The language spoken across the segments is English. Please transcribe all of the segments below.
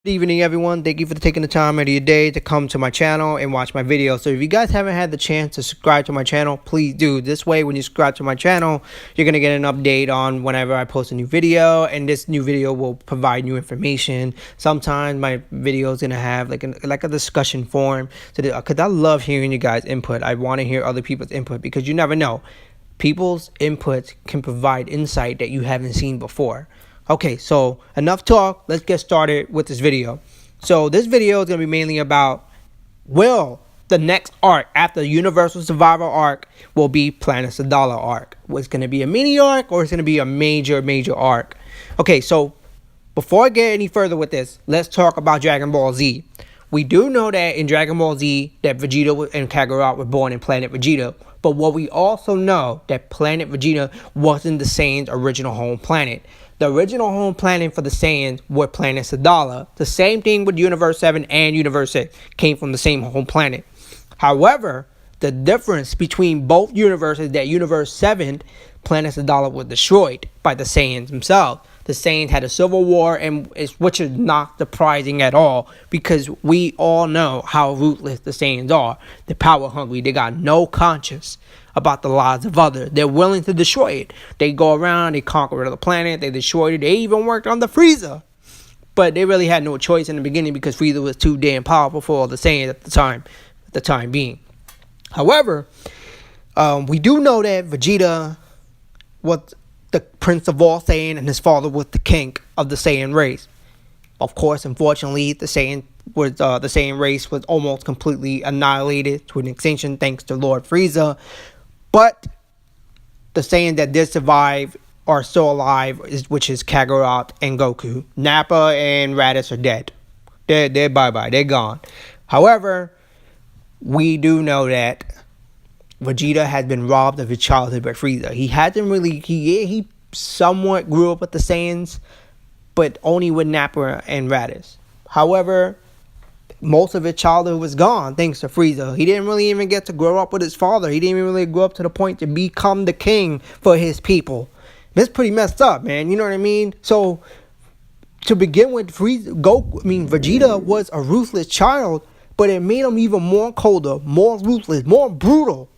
Good evening, everyone. Thank you for taking the time out of your day to come to my channel and watch my video. So if you guys haven't had the chance to subscribe to my channel, please do. This way, when you subscribe to my channel, you're going to get an update on whenever I post a new video, and this new video will provide new information. Sometimes my video is going to have like a discussion forum, because I love hearing you guys' input. I want to hear other people's input because you never know. People's input can provide insight that you haven't seen before. Okay, so enough talk. Let's get started with this video. So this video is going to be mainly about, will the next arc after the Universal Survival arc will be Planet Sadala arc? Was going to be a mini arc, or is going to be a major arc? Okay, so before I get any further with this, let's talk about Dragon Ball Z. We do know that in Dragon Ball Z that Vegeta and Kakarot were born in Planet Vegeta. But what we also know that Planet Vegeta wasn't the Saiyan's original home planet. The original home planet for the Saiyans were Planet Sadala. The same thing with Universe 7 and Universe 6 came from the same home planet. However, the difference between both universes, that Universe 7, Planet Sadala was destroyed by the Saiyans themselves. The Saiyans had a civil war, which is not surprising at all, because we all know how ruthless the Saiyans are. They're power hungry. They got no conscience about the lives of others. They're willing to destroy it. They go around, they conquer the planet, they destroyed it. They even worked on the Frieza. But they really had no choice in the beginning because Frieza was too damn powerful for all the Saiyans at the time being. However, we do know that Vegeta was the prince of all Saiyan, and his father was the king of the Saiyan race. Of course, unfortunately, the Saiyan race was almost completely annihilated to an extinction thanks to Lord Frieza. But the Saiyans that did survive are still alive, which is Kakarot and Goku. Nappa and Raditz are dead. They're bye-bye. They're gone. However, we do know that Vegeta has been robbed of his childhood by Frieza. He hasn't really, he somewhat grew up with the Saiyans, but only with Nappa and Raditz. However, most of his childhood was gone thanks to Frieza. He didn't really even get to grow up with his father. He didn't even really grow up to the point to become the king for his people. That's pretty messed up, man. You know what I mean? So, to begin with, Vegeta was a ruthless child, but it made him even more colder, more ruthless, more brutal,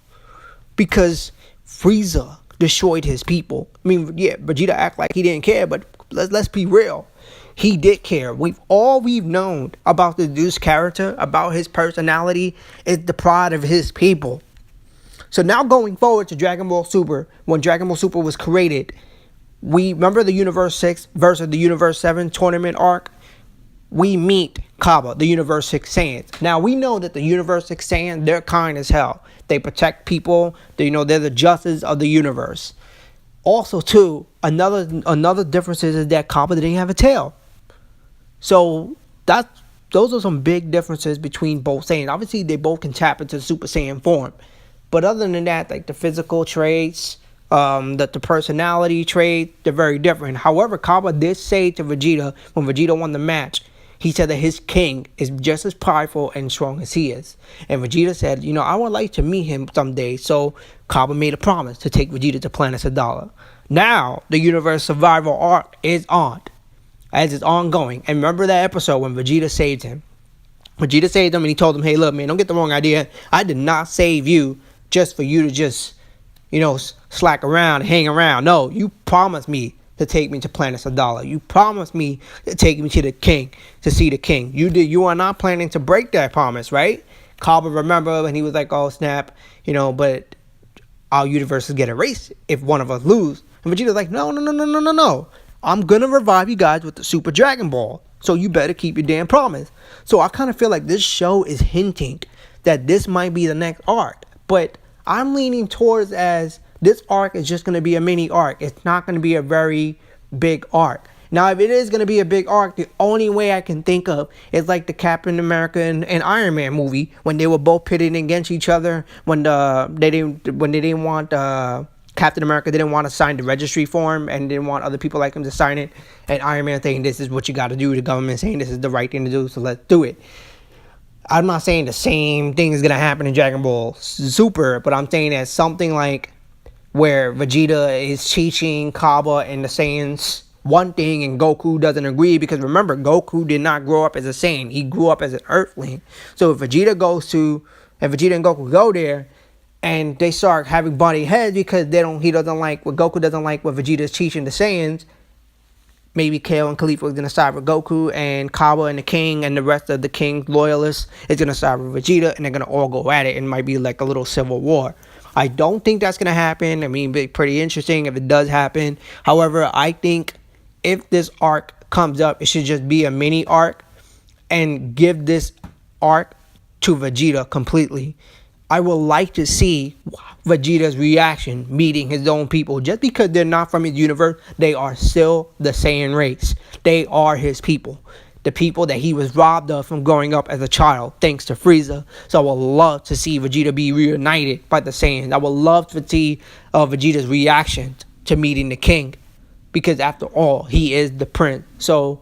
because Frieza destroyed his people. I mean, yeah, Vegeta act like he didn't care, but let's be real. He did care. We've known about the dude's character, about his personality, is the pride of his people. So now going forward to Dragon Ball Super, when Dragon Ball Super was created, we remember the Universe 6 versus the Universe 7 tournament arc. We meet Kaba, the Universe 6 Saiyans. Now, we know that the Universe 6 Saiyans, they're kind as hell. They protect people. They're the justice of the universe. Also, too, another difference is that Kaba didn't have a tail. So, those are some big differences between both Saiyans. Obviously, they both can tap into Super Saiyan form. But other than that, like the physical traits, the personality traits, they're very different. However, Kaba did say to Vegeta, when Vegeta won the match, he said that his king is just as prideful and strong as he is. And Vegeta said, I would like to meet him someday. So Kaba made a promise to take Vegeta to Planet Sadala. Now, the Universe Survival arc is on, as it's ongoing. And remember that episode when Vegeta saved him? Vegeta saved him and he told him, hey, look, man, don't get the wrong idea. I did not save you just for you to just, slack around, hang around. No, you promised me to take me to Planet Sadala. You promised me to take me to the king, to see the king. You are not planning to break that promise, right? Kaba remember, and he was like, oh, snap, but our universes get erased if one of us lose. And Vegeta's like, no. I'm going to revive you guys with the Super Dragon Ball. So you better keep your damn promise. So I kind of feel like this show is hinting that this might be the next arc. But I'm leaning towards as this arc is just going to be a mini arc. It's not going to be a very big arc. Now, if it is going to be a big arc, the only way I can think of is like the Captain America and Iron Man movie, when they were both pitted against each other, when they didn't want Captain America didn't want to sign the registry form and didn't want other people like him to sign it, and Iron Man saying this is what you got to do, the government saying this is the right thing to do, so let's do it. I'm not saying the same thing is going to happen in Dragon Ball Super, but I'm saying that something like where Vegeta is teaching Kaba and the Saiyans one thing and Goku doesn't agree, because remember, Goku did not grow up as a Saiyan. He grew up as an Earthling. So if Vegeta and Goku go there and they start having butting heads because he doesn't like what Goku doesn't like what Vegeta is teaching the Saiyans, maybe Kale and Khalifa is going to side with Goku, and Kaba and the King and the rest of the King's loyalists is going to side with Vegeta, and they're going to all go at it, and it might be like a little civil war. I don't think that's going to happen. I mean, it'd be pretty interesting if it does happen. However, I think if this arc comes up, it should just be a mini arc and give this arc to Vegeta completely. I would like to see Vegeta's reaction meeting his own people. Just because they're not from his universe, they are still the Saiyan race. They are his people. The people that he was robbed of from growing up as a child, thanks to Frieza. So I would love to see Vegeta be reunited by the Saiyans. I would love to see Vegeta's reaction to meeting the King. Because after all, he is the prince. So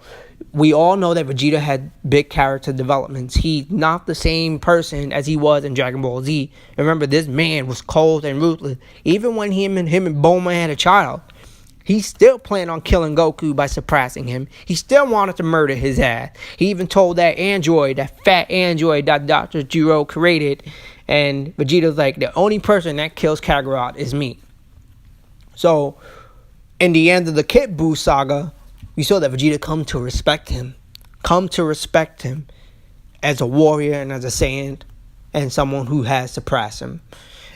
we all know that Vegeta had big character developments. He's not the same person as he was in Dragon Ball Z. Remember, this man was cold and ruthless. Even when him and Bulma had a child, he still planned on killing Goku by suppressing him. He still wanted to murder his ass. He even told that fat android that Dr. Gero created, and Vegeta's like, the only person that kills Kakarot is me. So, in the end of the Kid Buu saga, we saw that Vegeta come to respect him as a warrior and as a Saiyan and someone who has suppressed him.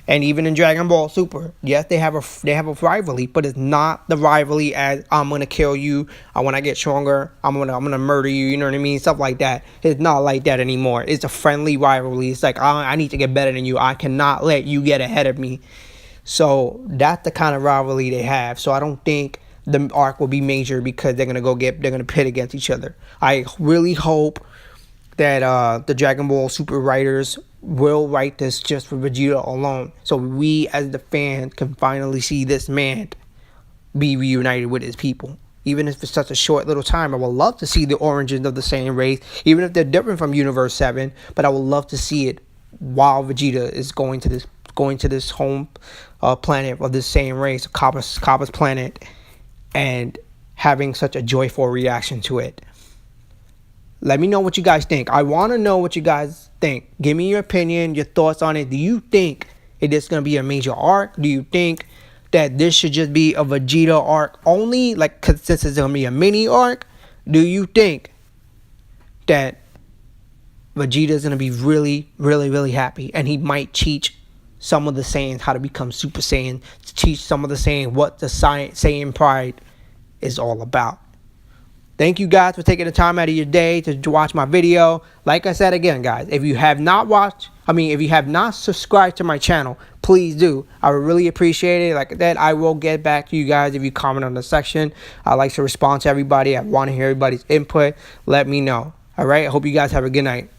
And even in Dragon Ball Super, yes, they have a rivalry, but it's not the rivalry as I'm gonna kill you. When I get stronger, I'm gonna murder you. You know what I mean? Stuff like that. It's not like that anymore. It's a friendly rivalry. It's like, I need to get better than you. I cannot let you get ahead of me. So that's the kind of rivalry they have. So I don't think the arc will be major because they're gonna pit against each other. I really hope that the Dragon Ball Super writers will write this just for Vegeta alone, so we as the fans can finally see this man be reunited with his people. Even if it's such a short little time, I would love to see the origins of the Saiyan race, even if they're different from Universe 7. But I would love to see it while Vegeta is going to this home planet of this Saiyan race, Cabba's planet, and having such a joyful reaction to it. Let me know what you guys think. I want to know what you guys think. Give me your opinion, your thoughts on it. Do you think it is going to be a major arc? Do you think that this should just be a Vegeta arc only? Like, cause since it's going to be a mini arc, do you think that Vegeta is going to be really, really, really happy? And he might teach some of the Saiyans how to become Super Saiyan. To teach some of the Saiyans what the Saiyan pride is all about. Thank you guys for taking the time out of your day to watch my video. Like I said again, guys, if you have not subscribed to my channel, please do. I would really appreciate it. Like that, I will get back to you guys if you comment on the section. I like to respond to everybody. I want to hear everybody's input. Let me know. All right. I hope you guys have a good night.